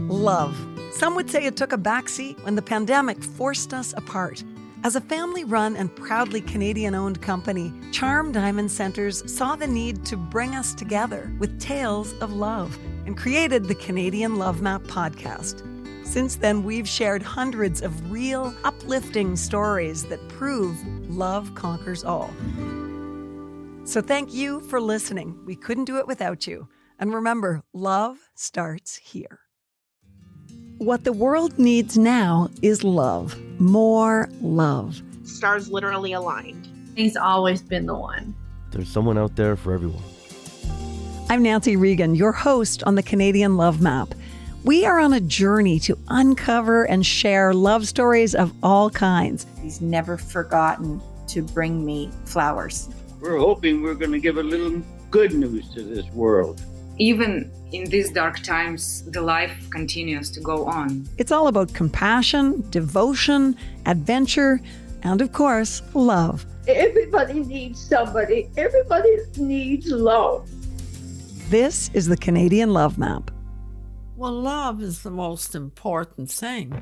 Love. Some would say it took a backseat when the pandemic forced us apart. As a family-run and proudly Canadian-owned company, Charm Diamond Centers saw the need to bring us together with tales of love and created the Canadian Love Map podcast. Since then, we've shared hundreds of real, uplifting stories that prove love conquers all. So thank you for listening. We couldn't do it without you. And remember, love starts here. What the world needs now is love. More love. Stars literally aligned. He's always been the one. There's someone out there for everyone. I'm Nancy Regan, your host on the Canadian Love Map. We are on a journey to uncover and share love stories of all kinds. He's never forgotten to bring me flowers. We're hoping we're going to give a little good news to this world. Even in these dark times, the life continues to go on. It's all about compassion, devotion, adventure, and of course, love. Everybody needs somebody. Everybody needs love. This is the Canadian Love Map. Well, love is the most important thing.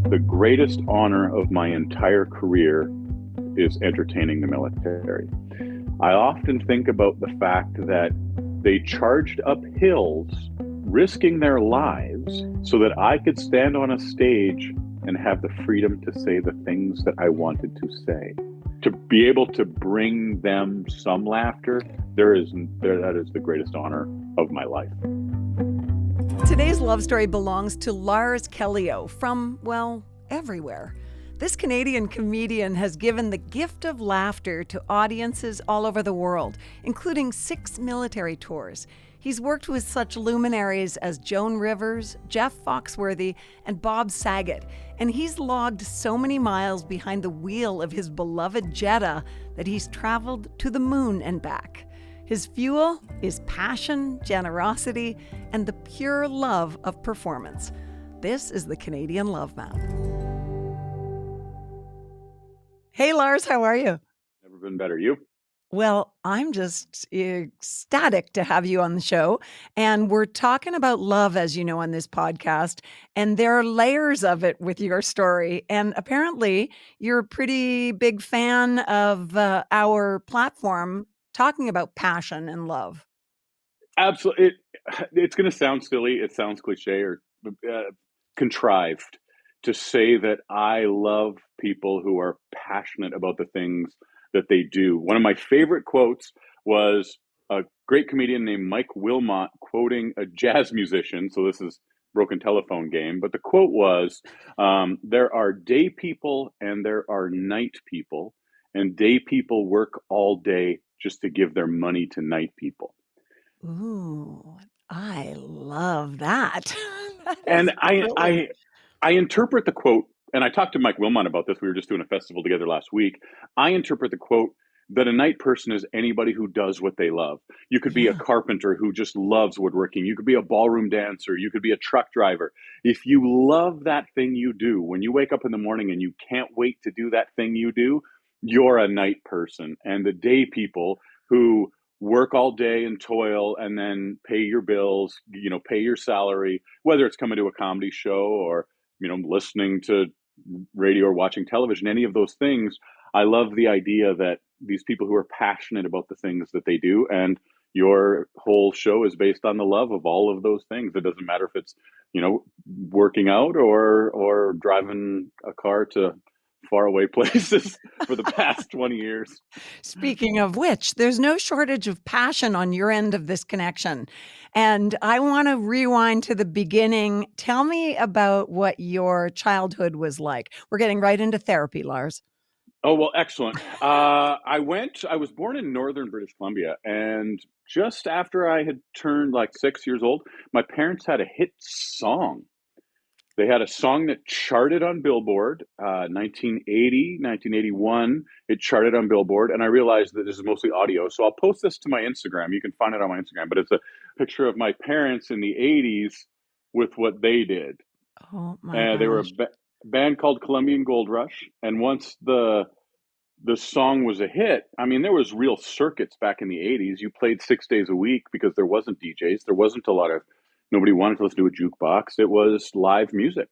The greatest honor of my entire career is entertaining the military. I often think about the fact that they charged up hills, risking their lives so that I could stand on a stage and have the freedom to say the things that I wanted to say. To be able to bring them some laughter, that is the greatest honor of my life. Today's love story belongs to Lars Callieou from, well, everywhere. This Canadian comedian has given the gift of laughter to audiences all over the world, including 6 military tours. He's worked with such luminaries as Joan Rivers, Jeff Foxworthy, and Bob Saget, and he's logged so many miles behind the wheel of his beloved Jetta that he's traveled to the moon and back. His fuel is passion, generosity, and the pure love of performance. This is the Canadian Love Map. Hey, Lars, how are you? Never been better. You? Well, I'm just ecstatic to have you on the show. And we're talking about love, as you know, on this podcast. And there are layers of it with your story. And apparently, you're a pretty big fan of our platform talking about passion and love. Absolutely. It's going to sound silly. It sounds cliche or contrived to say that I love people who are passionate about the things that they do. One of my favorite quotes was a great comedian named Mike Wilmot quoting a jazz musician. So this is broken telephone game. But the quote was, there are day people and there are night people. And day people work all day just to give their money to night people. Ooh, I love that. And I interpret the quote, and I talked to Mike Wilmot about this. We were just doing a festival together last week. I interpret the quote that a night person is anybody who does what they love. You could be a carpenter who just loves woodworking. You could be a ballroom dancer. You could be a truck driver. If you love that thing you do, when you wake up in the morning and you can't wait to do that thing you do, you're a night person. And the day people who work all day and toil and then pay your bills, pay your salary, whether it's coming to a comedy show or listening to radio or watching television, any of those things. I love the idea that these people who are passionate about the things that they do, and your whole show is based on the love of all of those things. It doesn't matter if it's, working out or driving a car to faraway places for the past 20 years. Speaking of which, there's no shortage of passion on your end of this connection. And I want to rewind to the beginning. Tell me about what your childhood was like. We're getting right into therapy, Lars. Oh, well, excellent. I was born in northern British Columbia, and just after I had turned like 6 years old, my parents had a hit song. They had a song that charted on Billboard, 1980, 1981. It charted on Billboard, and I realized that this is mostly audio. So I'll post this to my Instagram. You can find it on my Instagram, but it's a picture of my parents in the 80s with what they did. Oh, my gosh. They were a band called Colombian Gold Rush, and once the song was a hit, I mean, there was real circuits back in the 80s. You played 6 days a week because there wasn't DJs. There wasn't a lot of Nobody wanted to listen to a jukebox. It was live music.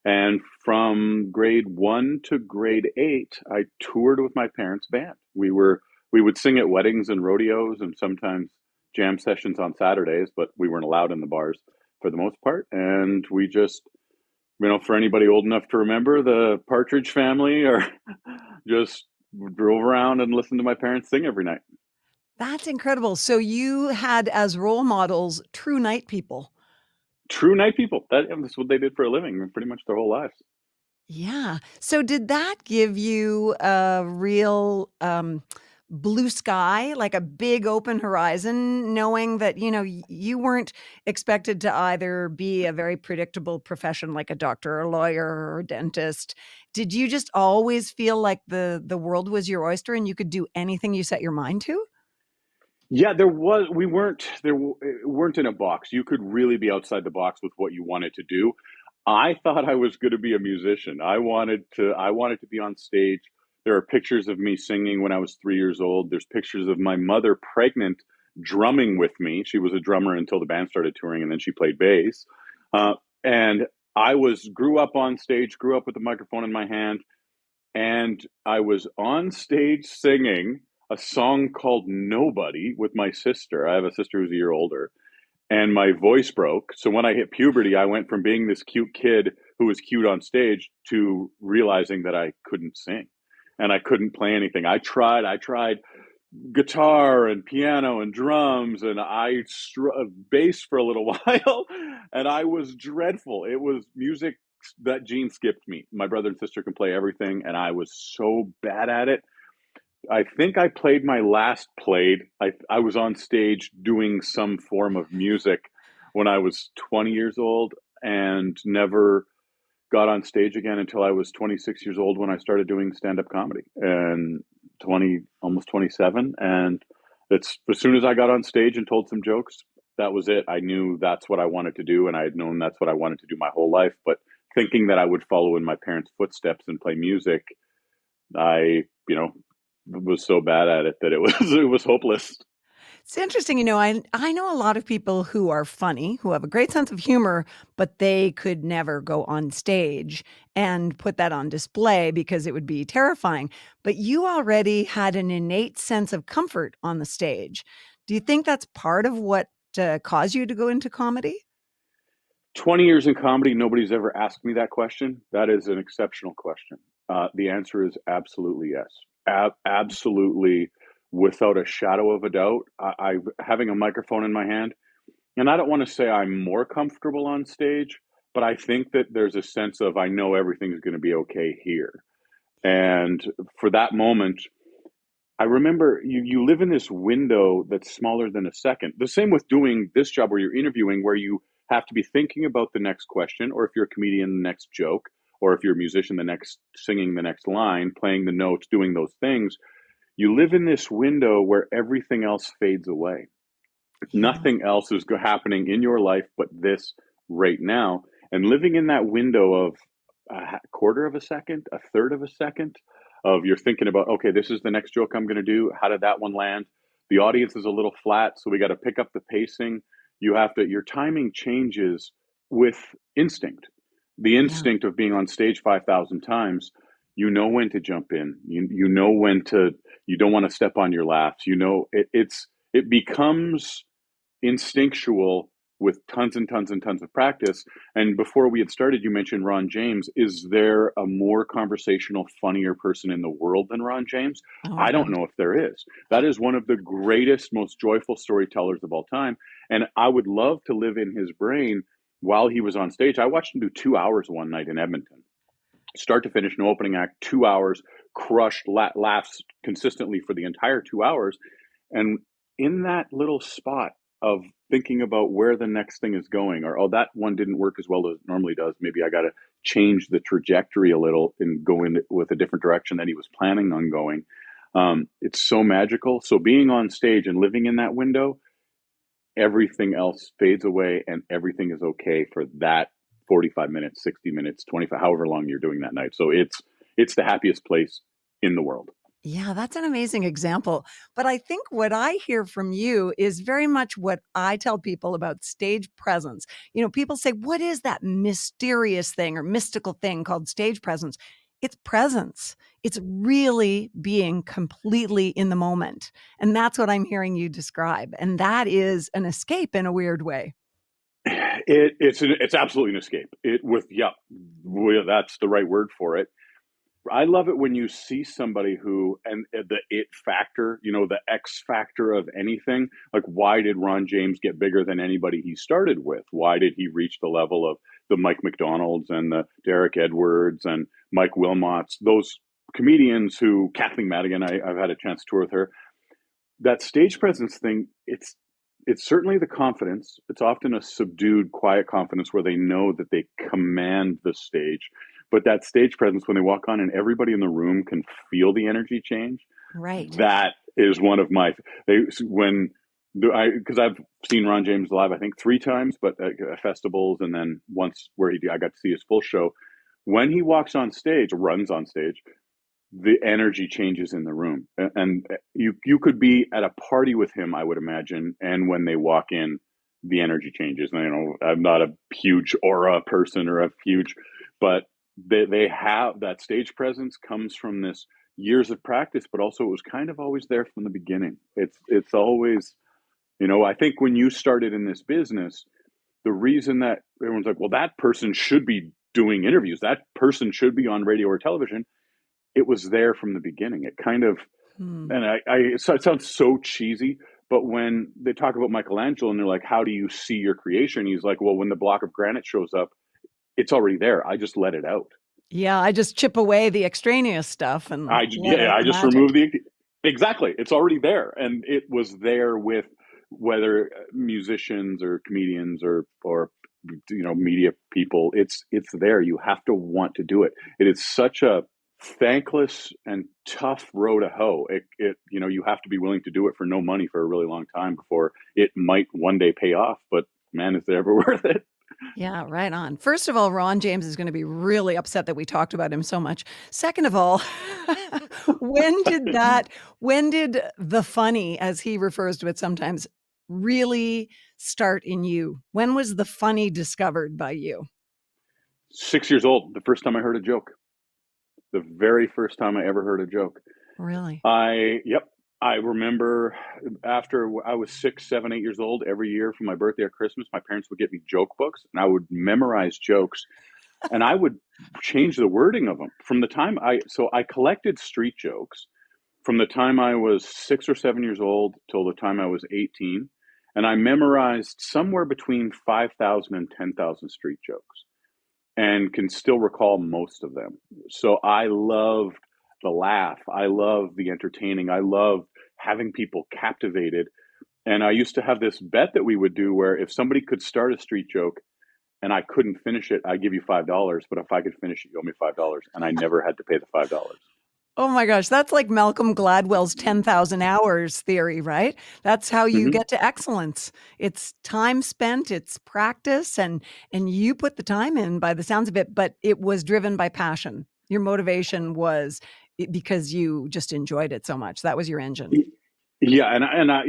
And from grade 1 to grade 8, I toured with my parents' band. We would sing at weddings and rodeos and sometimes jam sessions on Saturdays, but we weren't allowed in the bars for the most part. And we just, for anybody old enough to remember, the Partridge Family, or just drove around and listened to my parents sing every night. That's incredible. So you had as role models true night people. True night people. That's what they did for a living, pretty much their whole lives. Yeah. So did that give you a real blue sky, like a big open horizon, knowing that, you weren't expected to either be a very predictable profession like a doctor or a lawyer or a dentist? Did you just always feel like the world was your oyster and you could do anything you set your mind to? Yeah, we weren't in a box. You could really be outside the box with what you wanted to do. I thought I was going to be a musician. I wanted to be on stage. There are pictures of me singing when I was 3 years old. There's pictures of my mother pregnant drumming with me. She was a drummer until the band started touring, and then she played bass. And I grew up on stage, grew up with a microphone in my hand, and I was on stage singing a song called Nobody with my sister. I have a sister who's a year older, and my voice broke. So when I hit puberty, I went from being this cute kid who was cute on stage to realizing that I couldn't sing and I couldn't play anything. I tried guitar and piano and drums, and I bass for a little while, and I was dreadful. It was music that gene skipped me. My brother and sister can play everything, and I was so bad at it. I think I played my last played. I was on stage doing some form of music when I was 20 years old, and never got on stage again until I was 26 years old, when I started doing stand-up comedy, and almost 27. And it's, as soon as I got on stage and told some jokes, that was it. I knew that's what I wanted to do, and I had known that's what I wanted to do my whole life. But thinking that I would follow in my parents' footsteps and play music, I, was so bad at it that it was hopeless. It's interesting, I know a lot of people who are funny, who have a great sense of humor, but they could never go on stage and put that on display because it would be terrifying. But you already had an innate sense of comfort on the stage. Do you think that's part of what caused you to go into comedy? 20 years in comedy, nobody's ever asked me that question. That is an exceptional question. The answer is absolutely yes. Absolutely, without a shadow of a doubt. Having a microphone in my hand, and I don't want to say I'm more comfortable on stage, but I think that there's a sense of, I know everything's going to be okay here. And for that moment, I remember you live in this window that's smaller than a second. The same with doing this job where you're interviewing, where you have to be thinking about the next question, or if you're a comedian, the next joke, or if you're a musician, singing the next line, playing the notes, doing those things. You live in this window where everything else fades away. Yeah. Nothing else is happening in your life but this right now. And living in that window of a quarter of a second, a third of a second, of you're thinking about, okay, this is the next joke I'm going to do. How did that one land? The audience is a little flat, so we got to pick up the pacing. Your timing changes with instinct. The instinct of being on stage 5,000 times, you know when to jump in. You know when to, you don't want to step on your laughs. It becomes instinctual with tons and tons and tons of practice. And before we had started, you mentioned Ron James. Is there a more conversational, funnier person in the world than Ron James? Oh, I don't know if there is. That is one of the greatest, most joyful storytellers of all time. And I would love to live in his brain while he was on stage. I watched him do 2 hours one night in Edmonton. Start to finish, no opening act, 2 hours, crushed, laughs consistently for the entire 2 hours. And in that little spot of thinking about where the next thing is going, or, oh, that one didn't work as well as it normally does, maybe I got to change the trajectory a little and go in with a different direction than he was planning on going. It's so magical. So being on stage and living in that window, everything else fades away and everything is okay for that 45 minutes, 60 minutes, 25, however long you're doing that night. So it's the happiest place in the world. Yeah, that's an amazing example. But I think what I hear from you is very much what I tell people about stage presence. People say, what is that mysterious thing or mystical thing called stage presence? It's presence. It's really being completely in the moment. And that's what I'm hearing you describe. And that is an escape in a weird way. It's absolutely an escape. That's the right word for it. I love it when you see somebody who, and the it factor, the X factor of anything. Like, why did Ron James get bigger than anybody he started with? Why did he reach the level of the Mike McDonalds and the Derek Edwards and Mike Wilmots, those comedians who, Kathleen Madigan, I've had a chance to tour with her. That stage presence thing, it's certainly the confidence. It's often a subdued, quiet confidence where they know that they command the stage. But that stage presence, when they walk on and everybody in the room can feel the energy change, Right. that is one of my, because I've seen Ron James live, I think 3 times, but at festivals, and then once where I got to see his full show. When he walks on stage, runs on stage, the energy changes in the room. And you could be at a party with him, I would imagine, and when they walk in, the energy changes. And, I'm not a huge aura person but they have that stage presence comes from this years of practice, but also it was kind of always there from the beginning. It's always, I think when you started in this business, the reason that everyone's like, well, that person should be doing interviews, that person should be on radio or television, it was there from the beginning. It kind of, and so it sounds so cheesy, but when they talk about Michelangelo and they're like, how do you see your creation? He's like, well, when the block of granite shows up, it's already there. I just let it out. Yeah, I just chip away the extraneous stuff and I just remove exactly. It's already there, and it was there with whether musicians or comedians or media people. It's there. You have to want to do it. It is such a thankless and tough row to hoe. You have to be willing to do it for no money for a really long time before it might one day pay off. But man, is it ever worth it? Yeah, right on. First of all, Ron James is going to be really upset that we talked about him so much. Second of all, when did the funny, as he refers to it sometimes, really start in you? When was the funny discovered by you? 6 years old, the first time I heard a joke. The very first time I ever heard a joke. Really? I remember after I was 6, 7, 8 years old, every year for my birthday or Christmas, my parents would get me joke books and I would memorize jokes and I would change the wording of them from the time I collected street jokes from the time I was 6 or 7 years old till the time I was 18. And I memorized somewhere between 5,000 and 10,000 street jokes and can still recall most of them. So I loved the laugh. I love the entertaining. I love having people captivated. And I used to have this bet that we would do where if somebody could start a street joke and I couldn't finish it, I'd give you $5. But if I could finish it, you owe me $5. And I never had to pay the $5. Oh my gosh, that's like Malcolm Gladwell's 10,000 hours theory, right? That's how you get to excellence. It's time spent, it's practice, and you put the time in by the sounds of it, but it was driven by passion. Your motivation was because you just enjoyed it so much. That was your engine. Yeah, and I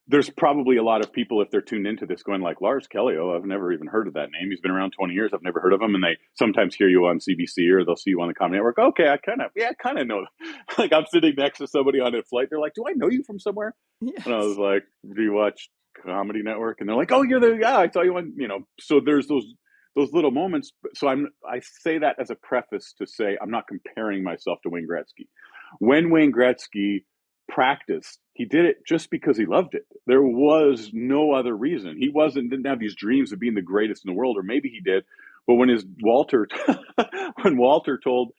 there's probably a lot of people, if they're tuned into this, going like, Lars Callieou, I've never even heard of that name. He's been around 20 years. I've never heard of him. And they sometimes hear you on CBC or they'll see you on the Comedy Network. Okay, I kind of know. Like I'm sitting next to somebody on a flight. They're like, do I know you from somewhere? Yes. And I was like, do you watch Comedy Network? And they're like, oh, you're the guy. I saw you on, So there's those little moments. So I say that as a preface to say I'm not comparing myself to Wayne Gretzky. When Wayne Gretzky practiced, he did it just because he loved it. There was no other reason. He didn't have these dreams of being the greatest in the world, or maybe he did. But when Walter told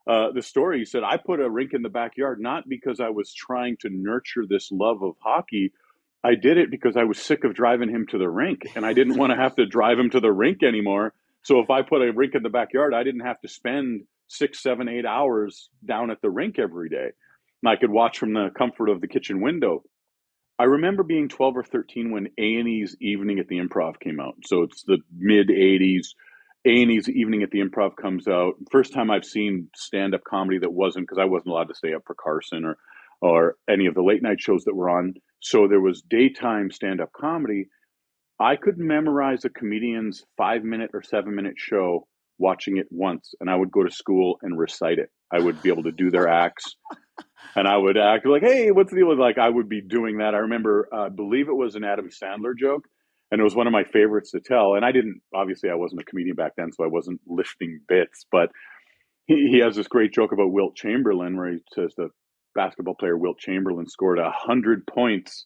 the story, he said, I put a rink in the backyard, not because I was trying to nurture this love of hockey. I did it because I was sick of driving him to the rink and I didn't want to have to drive him to the rink anymore. So if I put a rink in the backyard, I didn't have to spend 6, 7, 8 hours down at the rink every day. And I could watch from the comfort of the kitchen window. I remember being 12 or 13 when A&E's Evening at the Improv came out. So it's the mid 80s. A&E's Evening at the Improv comes out. First time I've seen stand-up comedy that wasn't, because I wasn't allowed to stay up for Carson or any of the late night shows that were on. So there was daytime stand-up comedy. I could memorize a comedian's 5-minute or 7-minute show watching it once, and I would go to school and recite it. I would be able to do their acts, and I would act like, hey, what's the deal with, like, I would be doing that. I remember, I believe it was an Adam Sandler joke, and it was one of my favorites to tell. And obviously I wasn't a comedian back then, so I wasn't lifting bits, but he has this great joke about Wilt Chamberlain where he says the basketball player Wilt Chamberlain scored 100 points.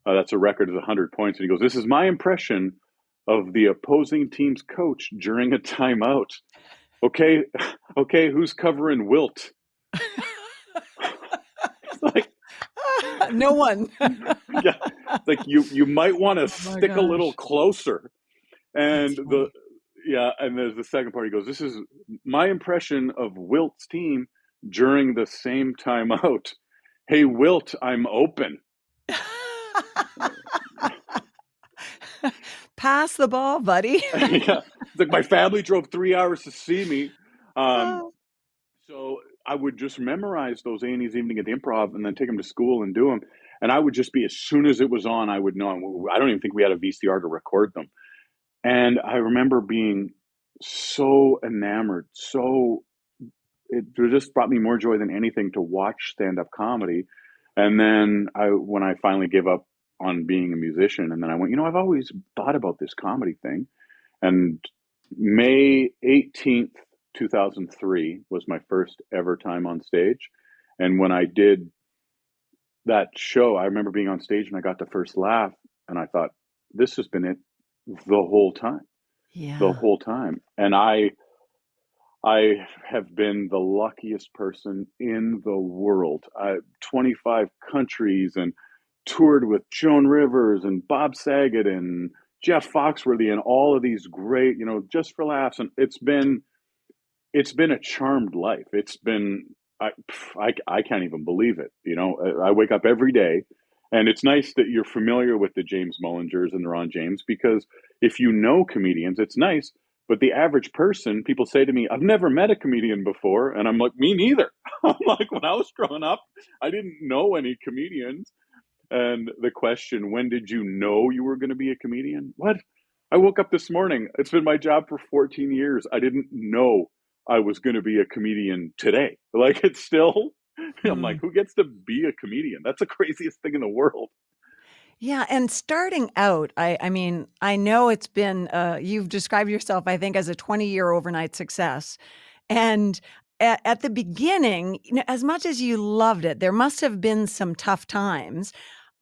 That's a record of 100 points. And he goes, this is my impression of the opposing team's coach during a timeout. Okay, who's covering Wilt? It's like, No one. yeah, it's like you might want to stick a little closer. And and there's the second part. He goes, this is my impression of Wilt's team during the same timeout. Hey, Wilt, I'm open. Pass the ball, buddy. Yeah. It's like my family drove 3 hours to see me. So I would just memorize those A&E's Evening at the Improv and then take them to school and do them. And I would just be, as soon as it was on, I would know. I don't even think we had a VCR to record them. And I remember being so enamored. It just brought me more joy than anything to watch stand-up comedy. And then when I finally gave up on being a musician, and then I went, I've always thought about this comedy thing. And May 18th, 2003 was my first ever time on stage. And when I did that show, I remember being on stage and I got the first laugh, and I thought, this has been it the whole time. Yeah. The whole time. And I have been the luckiest person in the world. 25 countries, and toured with Joan Rivers and Bob Saget and Jeff Foxworthy and all of these great, just for laughs. And it's been a charmed life. It's been, I can't even believe it. I wake up every day, and it's nice that you're familiar with the James Mullingers and the Ron James, because if you know comedians, it's nice. But the average person, people say to me, I've never met a comedian before. And I'm like, me neither. I'm like, when I was growing up, I didn't know any comedians. And the question, when did you know you were going to be a comedian? What? I woke up this morning. It's been my job for 14 years. I didn't know I was going to be a comedian today. Like, it's still, I'm like, who gets to be a comedian? That's the craziest thing in the world. Yeah, and starting out, I mean, I know it's been, you've described yourself, I think, as a 20-year overnight success. And at the beginning, as much as you loved it, there must have been some tough times.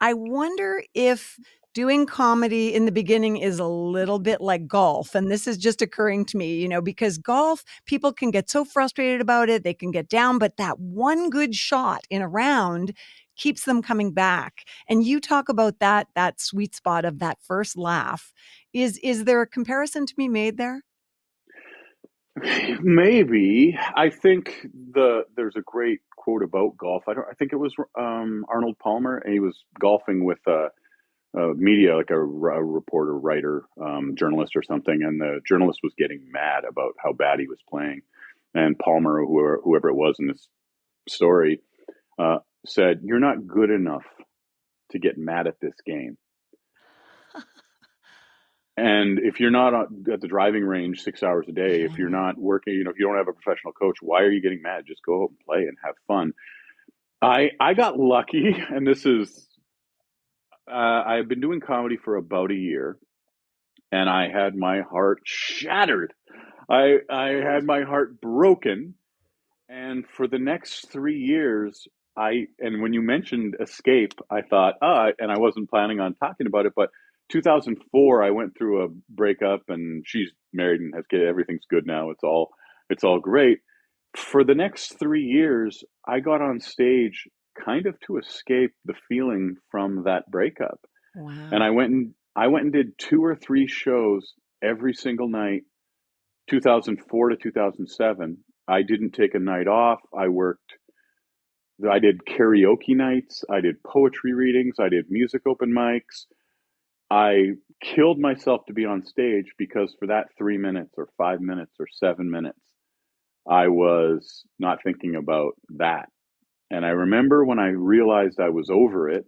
I wonder if doing comedy in the beginning is a little bit like golf. And this is just occurring to me, because golf, people can get so frustrated about it, they can get down, but that one good shot in a round keeps them coming back. And you talk about that sweet spot of that first laugh. Is there a comparison to be made there? Maybe. I think there's a great quote about golf. I think it was Arnold Palmer, and he was golfing with media, like a reporter, writer, journalist or something, and the journalist was getting mad about how bad he was playing. And Palmer, or whoever it was in this story, said, you're not good enough to get mad at this game. And if you're not at the driving range 6 hours a day, if you're not working, if you don't have a professional coach, why are you getting mad? Just go out and play and have fun. I got lucky, and this is, I've been doing comedy for about a year, and I had my heart shattered. I had my heart broken. And for the next 3 years, and when you mentioned escape, I thought, and I wasn't planning on talking about it, but 2004, I went through a breakup, and she's married and has kids. Everything's good now. It's all great. For the next 3 years, I got on stage kind of to escape the feeling from that breakup. Wow. And I went and did 2 or 3 shows every single night, 2004 to 2007. I didn't take a night off. I did karaoke nights. I did poetry readings. I did music open mics. I killed myself to be on stage because for that 3 minutes or 5 minutes or 7 minutes, I was not thinking about that. And I remember when I realized I was over it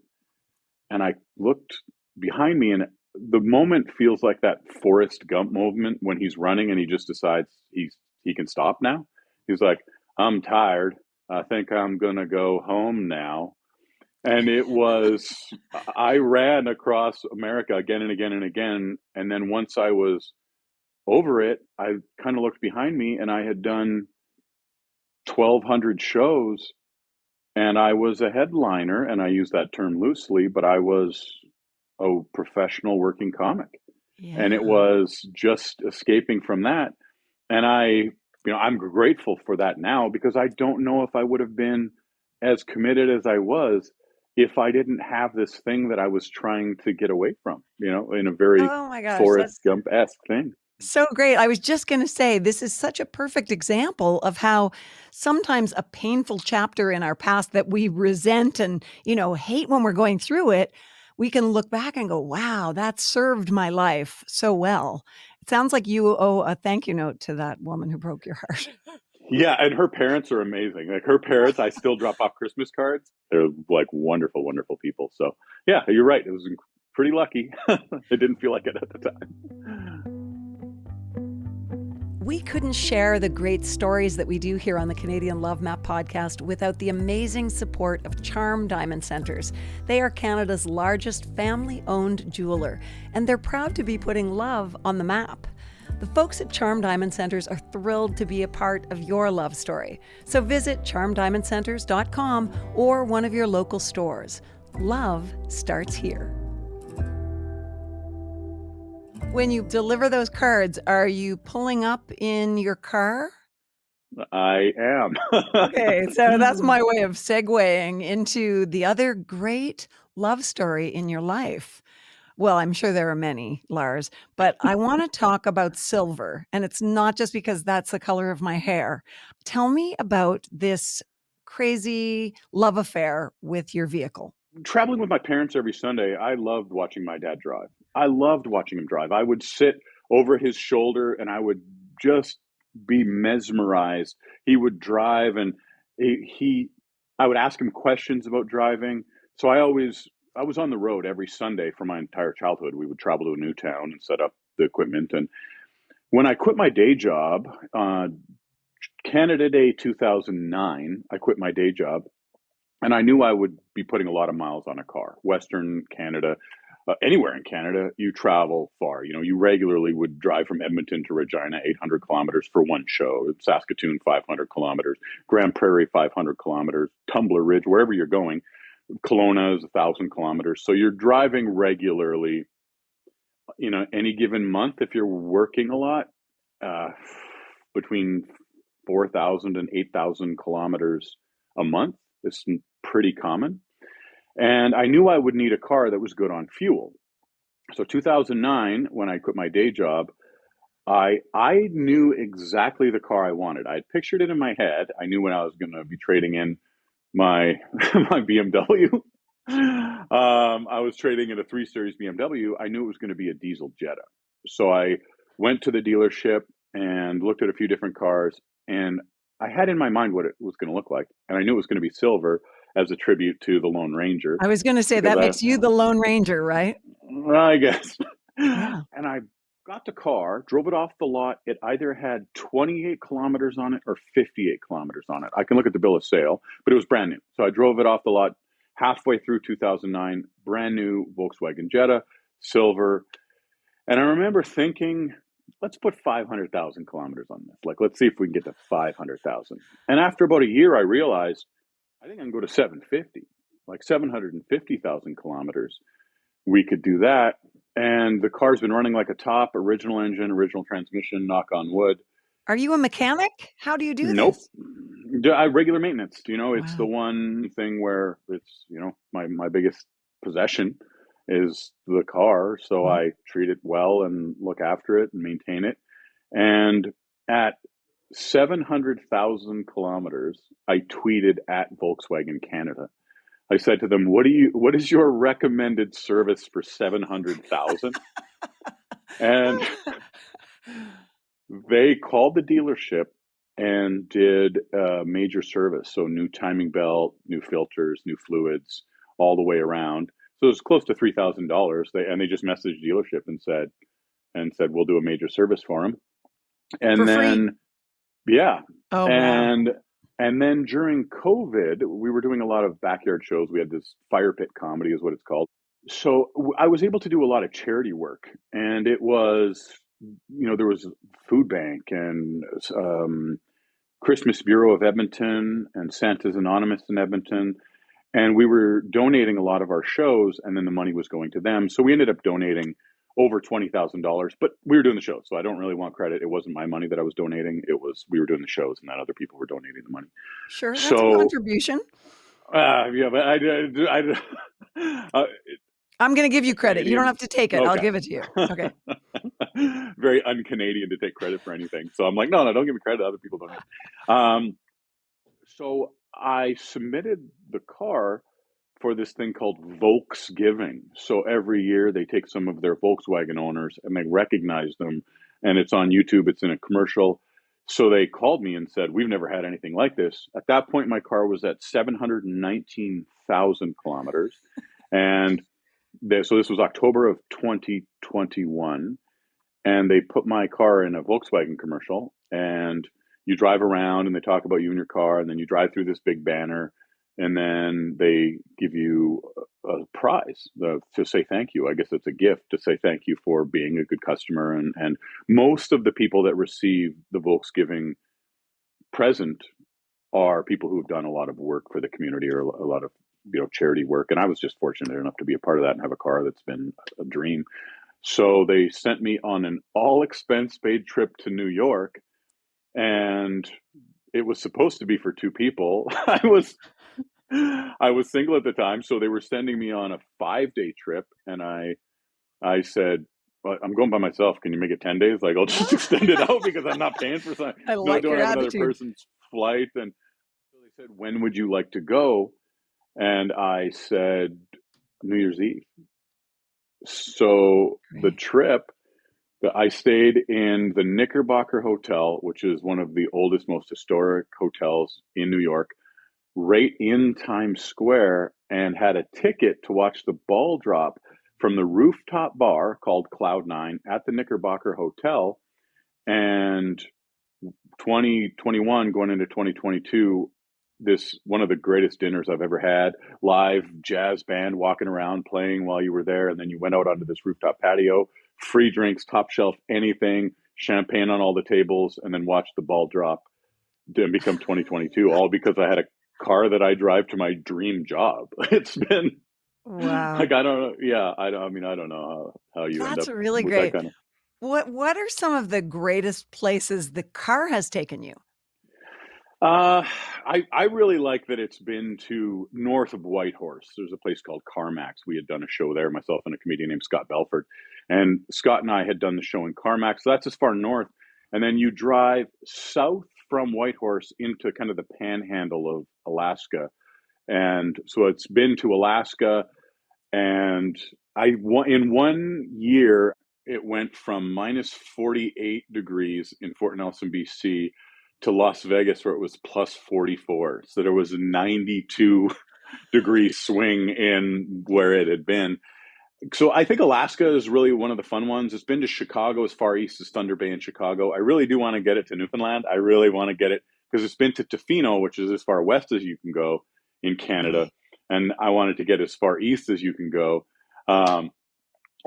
and I looked behind me, and the moment feels like that Forrest Gump moment when he's running and he just decides he can stop now. He's like, I'm tired. I think I'm going to go home now. And it was, I ran across America again and again and again. And then once I was over it, I kind of looked behind me and I had done 1,200 shows and I was a headliner, and I use that term loosely, but I was a professional working comic. Yeah. And it was just escaping from that. And I'm grateful for that now, because I don't know if I would have been as committed as I was if I didn't have this thing that I was trying to get away from, in a very Oh my gosh, Forrest that's Gump-esque thing. so great. I was just going to say, this is such a perfect example of how sometimes a painful chapter in our past that we resent and, hate when we're going through it, we can look back and go, wow, that served my life so well. It sounds like you owe a thank you note to that woman who broke your heart. Yeah, and her parents are amazing. Like, her parents, I still drop off Christmas cards. They're like wonderful, wonderful people. So yeah, you're right. It was pretty lucky. It didn't feel like it at the time. We couldn't share the great stories that we do here on the Canadian Love Map podcast without the amazing support of Charm Diamond Centers. They are Canada's largest family-owned jeweler, and they're proud to be putting love on the map. The folks at Charm Diamond Centers are thrilled to be a part of your love story. So visit charmdiamondcenters.com or one of your local stores. Love starts here. When you deliver those cards, are you pulling up in your car? I am. Okay, so that's my way of segueing into the other great love story in your life. Well, I'm sure there are many, Lars, but I want to talk about silver. And it's not just because that's the color of my hair. Tell me about this crazy love affair with your vehicle. Traveling with my parents every Sunday, I loved watching my dad drive. I loved watching him drive. I would sit over his shoulder and I would just be mesmerized. He would drive, and I would ask him questions about driving. So I was on the road every Sunday for my entire childhood. We would travel to a new town and set up the equipment. And when I quit my day job, Canada Day 2009, I quit my day job. And I knew I would be putting a lot of miles on a car. Western Canada, anywhere in Canada, you travel far. You regularly would drive from Edmonton to Regina, 800 kilometers for one show. Saskatoon, 500 kilometers. Grand Prairie, 500 kilometers. Tumbler Ridge, wherever you're going. Kelowna is 1,000 kilometers. So you're driving regularly. Any given month, if you're working a lot, between 4,000 and 8,000 kilometers a month. It's pretty common. And I knew I would need a car that was good on fuel. So 2009, when I quit my day job, I knew exactly the car I wanted. I had pictured it in my head. I knew when I was going to be trading in my my BMW. I was trading in a 3 Series BMW. I knew it was going to be a diesel Jetta. So I went to the dealership and looked at a few different cars, and I had in my mind what it was going to look like. And I knew it was going to be silver as a tribute to the Lone Ranger. I was going to say that makes you the Lone Ranger, right? I guess. Yeah. And I got the car, drove it off the lot. It either had 28 kilometers on it or 58 kilometers on it. I can look at the bill of sale, but it was brand new. So I drove it off the lot halfway through 2009, brand new Volkswagen Jetta, silver. And I remember thinking, let's put 500,000 kilometers on this. Like, let's see if we can get to 500,000. And after about a year, I realized, I think I can go to 750, like 750,000 kilometers. We could do that. And the car's been running like a top, original engine, original transmission, knock on wood. Are you a mechanic? How do you do Nope. this? Regular maintenance. It's Wow. the one thing where it's, my biggest possession is the car. So I treat it well and look after it and maintain it. And at 700,000 kilometers, I tweeted at Volkswagen Canada. I said to them, what is your recommended service for 700,000? And they called the dealership and did a major service. So new timing belt, new filters, new fluids, all the way around. So it was close to $3,000. They just messaged dealership and said we'll do a major service for them. And For free? then yeah. Oh, wow. And then during COVID, we were doing a lot of backyard shows. We had this fire pit comedy is what it's called. So I was able to do a lot of charity work, and it was, there was food bank and Christmas Bureau of Edmonton and Santa's Anonymous in Edmonton. And we were donating a lot of our shows, and then the money was going to them. So we ended up donating over $20,000, but we were doing the show. So I don't really want credit. It wasn't my money that I was donating. We were doing the shows, and then other people were donating the money. Sure. That's a contribution. Yeah, but I'm going to give you credit. You don't have to take it. Okay. I'll give it to you. Okay. Very un-Canadian to take credit for anything. So I'm like, no, don't give me credit. Other people donate. So I submitted the car for this thing called Volksgiving. So every year they take some of their Volkswagen owners and they recognize them, and it's on YouTube. It's in a commercial. So they called me and said, we've never had anything like this. At that point, my car was at 719,000 kilometers. And so this was October of 2021. And they put my car in a Volkswagen commercial, and you drive around and they talk about you and your car, and then you drive through this big banner, and then they give you a prize to say thank you. I guess it's a gift to say thank you for being a good customer. And most of the people that receive the Volksgiving present are people who have done a lot of work for the community or a lot of charity work. And I was just fortunate enough to be a part of that and have a car that's been a dream. So they sent me on an all expense paid trip to New York, and it was supposed to be for two people. I was single at the time, so they were sending me on a 5-day trip, and I said, well, I'm going by myself. Can you make it 10 days? Like, I'll just extend it out because I'm not paying for something. I like don't your have attitude. Another person's flight. And so they said, when would you like to go? And I said, New Year's Eve. So the trip, I stayed in the Knickerbocker Hotel, which is one of the oldest, most historic hotels in New York, right in Times Square, and had a ticket to watch the ball drop from the rooftop bar called Cloud9 at the Knickerbocker Hotel. And 2021 going into 2022, this one of the greatest dinners I've ever had. Live jazz band walking around playing while you were there, and then you went out onto this rooftop patio, free drinks, top shelf, anything, champagne on all the tables, and then watched the ball drop and become 2022, all because I had a car that I drive to my dream job. It's been wow. Like, I don't know. Yeah, I don't know how you end up. That's really with great. That kind of... What are some of the greatest places the car has taken you? I really like that it's been to north of Whitehorse. There's a place called CarMax. We had done a show there, myself and a comedian named Scott Belford. And Scott and I had done the show in CarMax. So that's as far north. And then you drive south from Whitehorse into kind of the panhandle of Alaska. And so it's been to Alaska. And in 1 year, it went from minus 48 degrees in Fort Nelson, BC, to Las Vegas, where it was plus 44. So there was a 92 degree swing in where it had been. So I think Alaska is really one of the fun ones. It's been to Chicago, as far east as Thunder Bay in Chicago. I really do want to get it to Newfoundland. I really want to get it because it's been to Tofino, which is as far west as you can go in Canada. And I wanted to get as far east as you can go.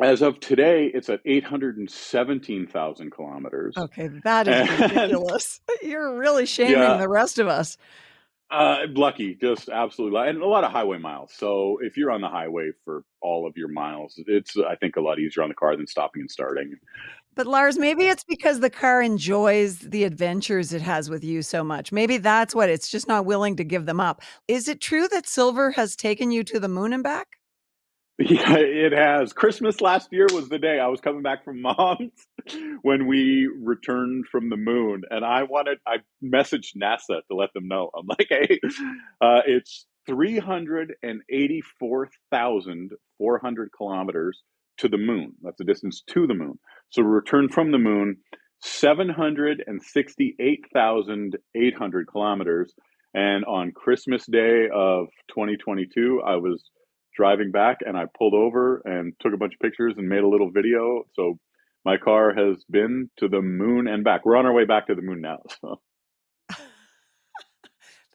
As of today, it's at 817,000 kilometers. Okay, that is ridiculous. You're really shaming the rest of us. Lucky, just absolutely. And a lot of highway miles. So if you're on the highway for all of your miles, it's, I think, a lot easier on the car than stopping and starting. But Lars, maybe it's because the car enjoys the adventures it has with you so much. Maybe that's what it's just not willing to give them up. Is it true that silver has taken you to the moon and back? Yeah, it has. Christmas last year was the day I was coming back from Mom's when we returned from the moon. And I messaged NASA to let them know. I'm like, hey, it's 384,400 kilometers to the moon. That's the distance to the moon. So we returned from the moon 768,800 kilometers. And on Christmas Day of 2022, I was driving back and I pulled over and took a bunch of pictures and made a little video. So my car has been to the moon and back. We're on our way back to the moon now. So.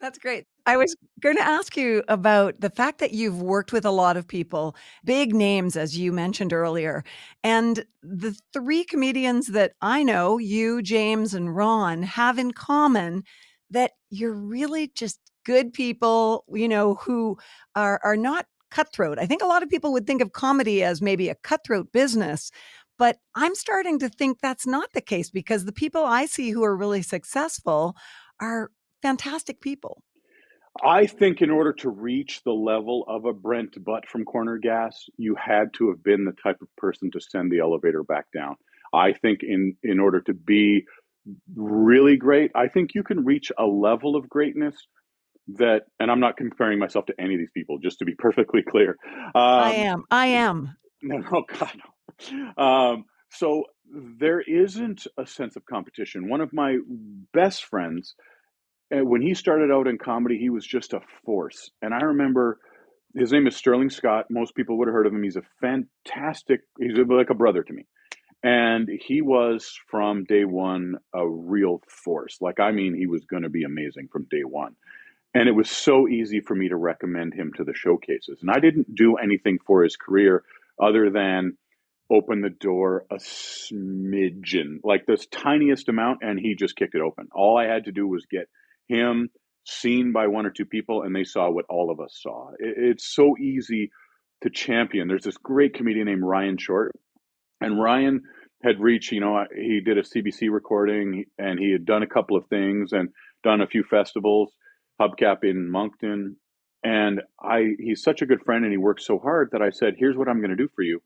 That's great. I was going to ask you about the fact that you've worked with a lot of people, big names, as you mentioned earlier. And the three comedians that I know, you, James, and Ron, have in common that you're really just good people, who are not cutthroat. I think a lot of people would think of comedy as maybe a cutthroat business. But I'm starting to think that's not the case, because the people I see who are really successful are fantastic people. I think in order to reach the level of a Brent Butt from Corner Gas, you had to have been the type of person to send the elevator back down. I think in order to be really great, I think you can reach a level of greatness that, and I'm not comparing myself to any of these people, just to be perfectly clear. I am. No, God, no. So there isn't a sense of competition. One of my best friends, when he started out in comedy, he was just a force. And I remember his name is Sterling Scott. Most people would have heard of him. He's he's like a brother to me. And he was from day one a real force. He was going to be amazing from day one. And it was so easy for me to recommend him to the showcases. And I didn't do anything for his career other than open the door a smidgen, like this tiniest amount, and he just kicked it open. All I had to do was get him seen by one or two people, and they saw what all of us saw. It's so easy to champion. There's this great comedian named Ryan Short, and Ryan had reached, he did a CBC recording, and he had done a couple of things and done a few festivals, Hubcap in Moncton. And he's such a good friend, and he works so hard that I said, here's what I'm going to do for you.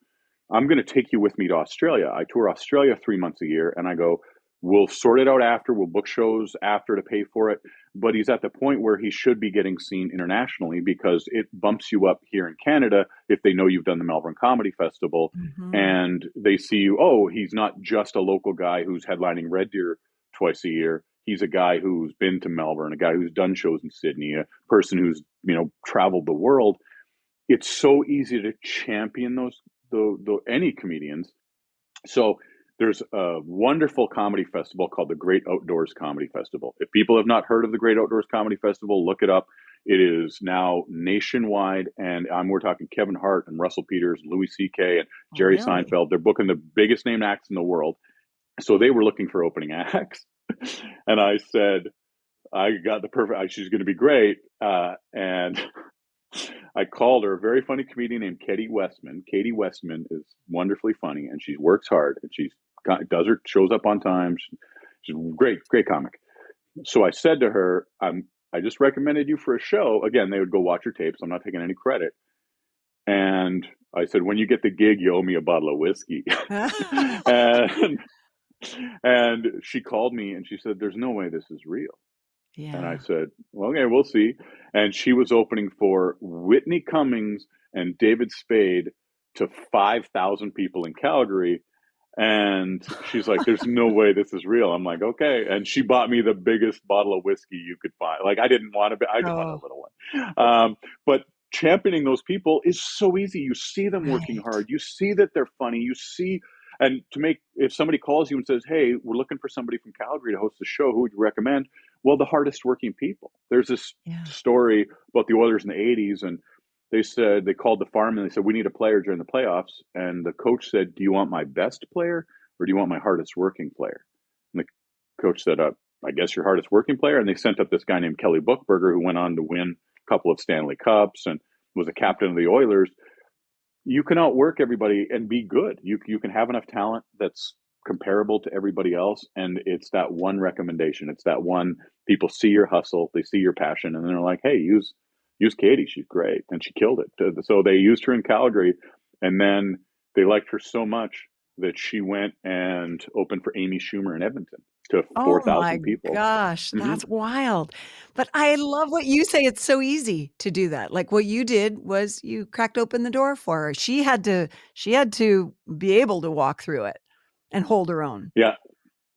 I'm going to take you with me to Australia. I tour Australia 3 months a year, and I go, we'll sort it out after. We'll book shows after to pay for it. But he's at the point where he should be getting seen internationally, because it bumps you up here in Canada if they know you've done the Melbourne Comedy Festival, and they see you, oh, he's not just a local guy who's headlining Red Deer twice a year. He's a guy who's been to Melbourne, a guy who's done shows in Sydney, a person who's, traveled the world. It's so easy to champion any comedians. So there's a wonderful comedy festival called the Great Outdoors Comedy Festival. If people have not heard of the Great Outdoors Comedy Festival, look it up. It is now nationwide, and we're talking Kevin Hart and Russell Peters and Louis C.K. and Jerry Seinfeld. They're booking the biggest name acts in the world. So they were looking for opening acts. And I said, I got the perfect, she's going to be great. And I called her, a very funny comedian named Katie Westman. Katie Westman is wonderfully funny, and she works hard, and shows up on time. She's great comic. So I said to her, I just recommended you for a show. Again, they would go watch your tapes. I'm not taking any credit. And I said, when you get the gig, you owe me a bottle of whiskey. And she called me and she said, there's no way this is real. Yeah. And I said, well, okay, we'll see. And she was opening for Whitney Cummings and David Spade to 5,000 people in Calgary. And she's like, there's no way this is real. I'm like, okay. And she bought me the biggest bottle of whiskey you could find. I didn't want to, I just wanted a little one. But championing those people is so easy. You see them working hard. You see that they're funny. You see, and if somebody calls you and says, hey, we're looking for somebody from Calgary to host the show, who would you recommend? Well, the hardest working people. There's this story about the Oilers in the 80s, and they called the farm and they said, we need a player during the playoffs. And the coach said, do you want my best player or do you want my hardest working player? And the coach said, I guess your hardest working player. And they sent up this guy named Kelly Buchberger, who went on to win a couple of Stanley Cups and was a captain of the Oilers. You can outwork everybody and be good. You can have enough talent that's comparable to everybody else. And it's that one recommendation. It's that one, people see your hustle, they see your passion, and they're like, hey, use Katie. She's great. And she killed it. So they used her in Calgary, and then they liked her so much that she went and opened for Amy Schumer in Edmonton to Oh my 4,000 people. gosh, hmm that's wild. But I love what you say. It's so easy to do that. Like what you did was you cracked open the door for her. She had to be able to walk through it and hold her own. Yeah.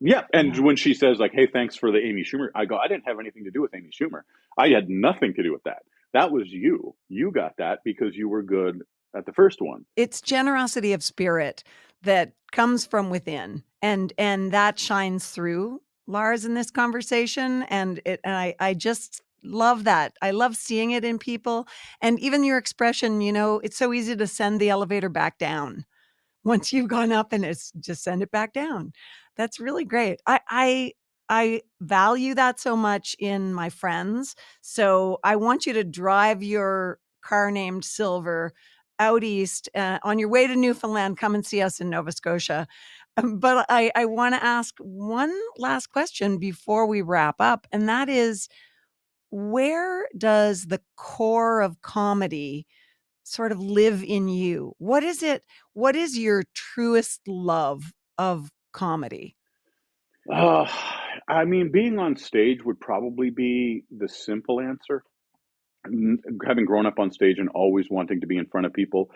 Yeah. And Yeah. when she says like, hey, thanks for the Amy Schumer, I go, I didn't have anything to do with Amy Schumer. I had nothing to do with that. That was you. You got that because you were good at the first one. It's generosity of spirit that comes from within, and that shines through, Lars, in this conversation. And I just love that. I love seeing it in people, and even your expression. It's so easy to send the elevator back down once you've gone up, and it's just send it back down. That's really great. I value that so much in my friends. So I want you to drive your car named Silver out east, on your way to Newfoundland. Come and see us in Nova Scotia. But I want to ask one last question before we wrap up, and that is, where does the core of comedy sort of live in you? What is it? What is your truest love of comedy? Uh, I mean, being on stage would probably be the simple answer. Having grown up on stage and always wanting to be in front of people,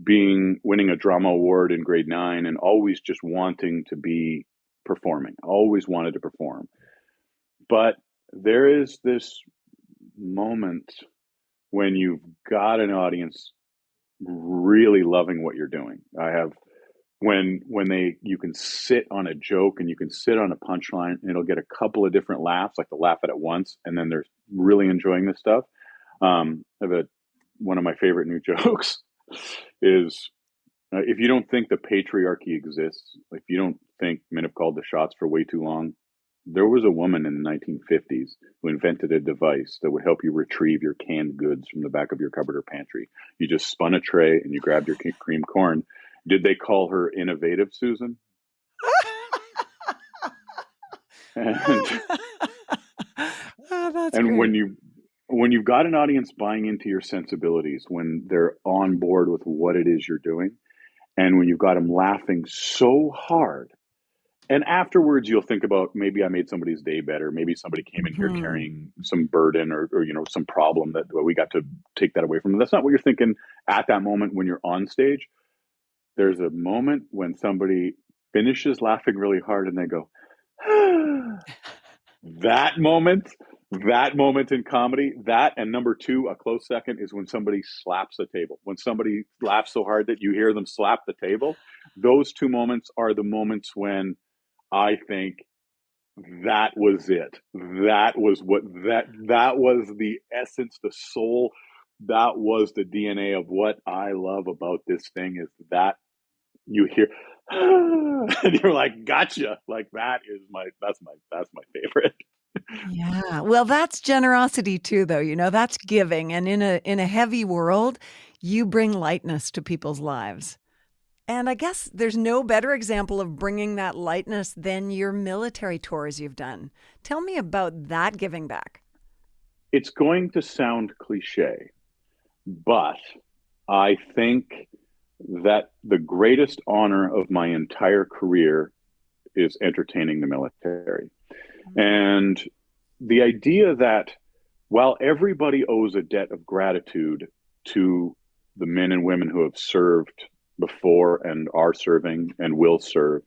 winning a drama award in grade 9 and always just wanting to be performing, always wanted to perform. But there is this moment when you've got an audience really loving what you're doing. I have when you can sit on a joke and you can sit on a punchline and it'll get a couple of different laughs, like they'll laugh at it once and then they're really enjoying this stuff. I have one of my favorite new jokes is if you don't think the patriarchy exists, if you don't think men have called the shots for way too long, there was a woman in the 1950s who invented a device that would help you retrieve your canned goods from the back of your cupboard or pantry. You just spun a tray and you grabbed your cream corn. Did they call her innovative, Susan? And, Oh, that's and great. when you've got an audience buying into your sensibilities, when they're on board with what it is you're doing, and when you've got them laughing so hard, and afterwards you'll think about, maybe I made somebody's day better. Maybe somebody came in here Mhm. carrying some burden or some problem that we got to take that away from them. That's not what you're thinking at that moment when you're on stage. There's a moment when somebody finishes laughing really hard and they go, that moment in comedy, that and number 2, a close second, is when somebody slaps the table. When somebody laughs so hard that you hear them slap the table, those 2 moments are the moments when I think that was it. That was that was the essence, the soul. That was the DNA of what I love about this thing, is that you hear and you're like, gotcha. Like that's my favorite. Yeah. Well, that's generosity too, though. That's giving. And in a heavy world, you bring lightness to people's lives. And I guess there's no better example of bringing that lightness than your military tours you've done. Tell me about that giving back. It's going to sound cliche, but I think that the greatest honor of my entire career is entertaining the military. And the idea that while everybody owes a debt of gratitude to the men and women who have served before and are serving and will serve,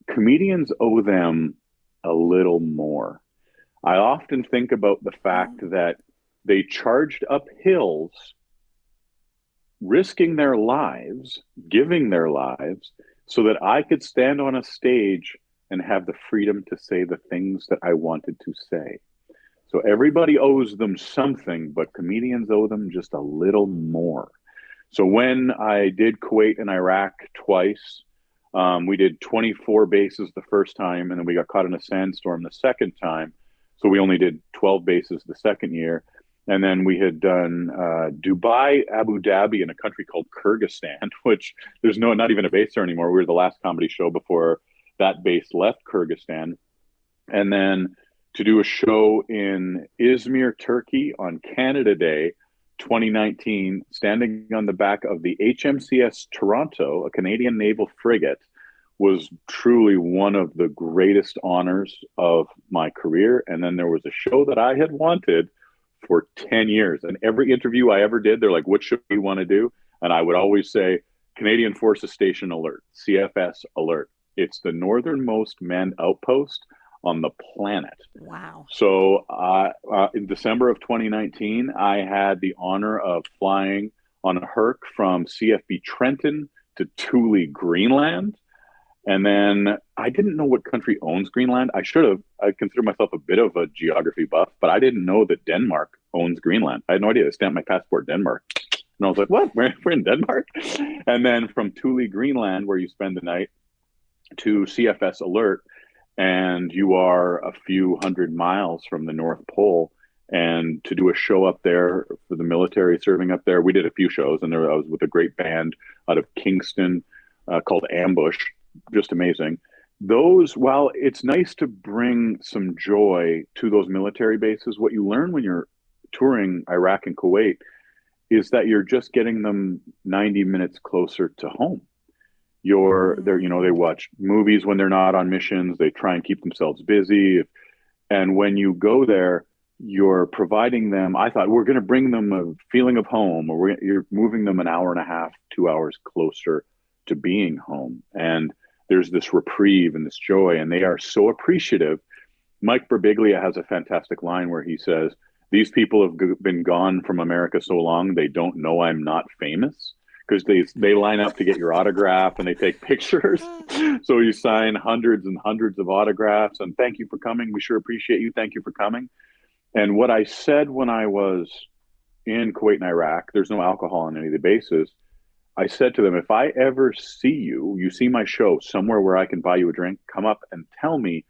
comedians owe them a little more. I often think about the fact that they charged up hills, risking their lives, giving their lives, so that I could stand on a stage and have the freedom to say the things that I wanted to say. So everybody owes them something, but comedians owe them just a little more. So when I did Kuwait and Iraq twice, we did 24 bases the first time, and then we got caught in a sandstorm the second time. So we only did 12 bases the second year. And then we had done Dubai, Abu Dhabi, and a country called Kyrgyzstan, which there's not even a base there anymore. We were the last comedy show before that base left Kyrgyzstan. And then to do a show in Izmir, Turkey on Canada Day, 2019, standing on the back of the HMCS Toronto, a Canadian naval frigate, was truly one of the greatest honors of my career. And then there was a show that I had wanted for 10 years. And every interview I ever did, they're like, what show do you want to do? And I would always say, Canadian Forces Station Alert, CFS Alert. It's the northernmost manned outpost on the planet. Wow. So in December of 2019, I had the honor of flying on a Herc from CFB Trenton to Thule, Greenland. And then I didn't know what country owns Greenland. I should have. I consider myself a bit of a geography buff, but I didn't know that Denmark owns Greenland. I had no idea. I stamped my passport Denmark. And I was like, what? We're in Denmark? And then from Thule, Greenland, where you spend the night, to CFS Alert, and you are a few hundred miles from the North Pole. And to do a show up there for the military serving up there, we did a few shows, and I was with a great band out of Kingston called Ambush. Just amazing. Those, while it's nice to bring some joy to those military bases, what you learn when you're touring Iraq and Kuwait is that you're just getting them 90 minutes closer to home. They watch movies when they're not on missions. They try and keep themselves busy. And when you go there, you're providing them, I thought, we're going to bring them a feeling of home, or you're moving them an hour and a half, 2 hours closer to being home. And there's this reprieve and this joy, and they are so appreciative. Mike Birbiglia has a fantastic line where he says, these people have been gone from America so long, they don't know I'm not famous, because they line up to get your autograph and they take pictures. So you sign hundreds and hundreds of autographs, and thank you for coming. We sure appreciate you. Thank you for coming. And what I said when I was in Kuwait and Iraq, there's no alcohol on any of the bases. I said to them, if I ever see you see my show somewhere where I can buy you a drink, come up and tell me,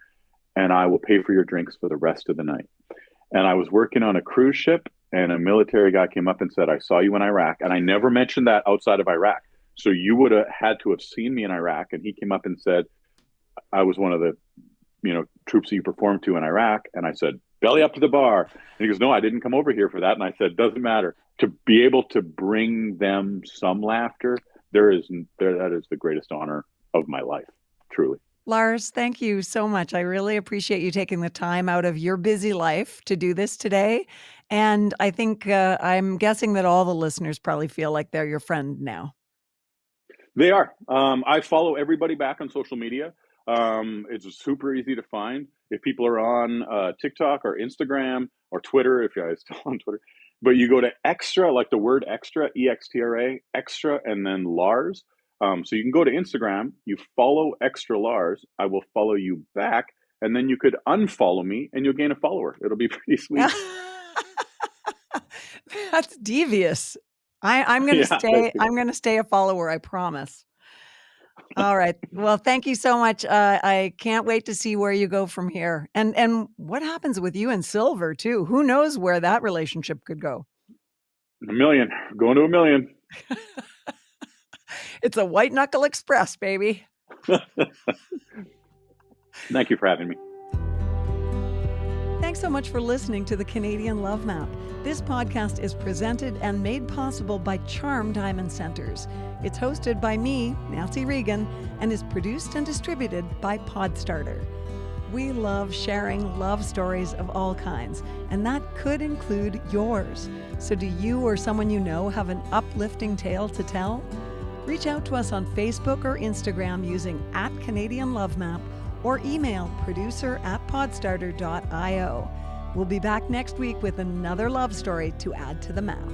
and I will pay for your drinks for the rest of the night. And I was working on a cruise ship, and a military guy came up and said, I saw you in Iraq. And I never mentioned that outside of Iraq. So you would have had to have seen me in Iraq. And he came up and said, I was one of the troops that you performed to in Iraq. And I said, belly up to the bar. And he goes, no, I didn't come over here for that. And I said, doesn't matter. To be able to bring them some laughter, that is the greatest honor of my life, truly. Lars, thank you so much. I really appreciate you taking the time out of your busy life to do this today. And I think I'm guessing that all the listeners probably feel like they're your friend now. They are. I follow everybody back on social media. It's super easy to find. If people are on TikTok or Instagram or Twitter, if you're still on Twitter, but you go to Extra, like the word extra, EXTRA, Extra, and then Lars. So you can go to Instagram, you follow Extra Lars, I will follow you back, and then you could unfollow me and you'll gain a follower. It'll be pretty sweet. That's devious. I'm going to stay a follower, I promise. All right. Well, thank you so much. I can't wait to see where you go from here. And what happens with you and Silver too? Who knows where that relationship could go? $1 million. Going to $1 million. It's a white knuckle express, baby. Thank you for having me. Thanks so much for listening to the Canadian Love Map. This podcast is presented and made possible by Charm Diamond Centers. It's hosted by me, Nancy Regan, and is produced and distributed by Podstarter. We love sharing love stories of all kinds, and that could include yours. So do you or someone you know have an uplifting tale to tell? Reach out to us on Facebook or Instagram using @CanadianLoveMap or email producer@podstarter.io. We'll be back next week with another love story to add to the map.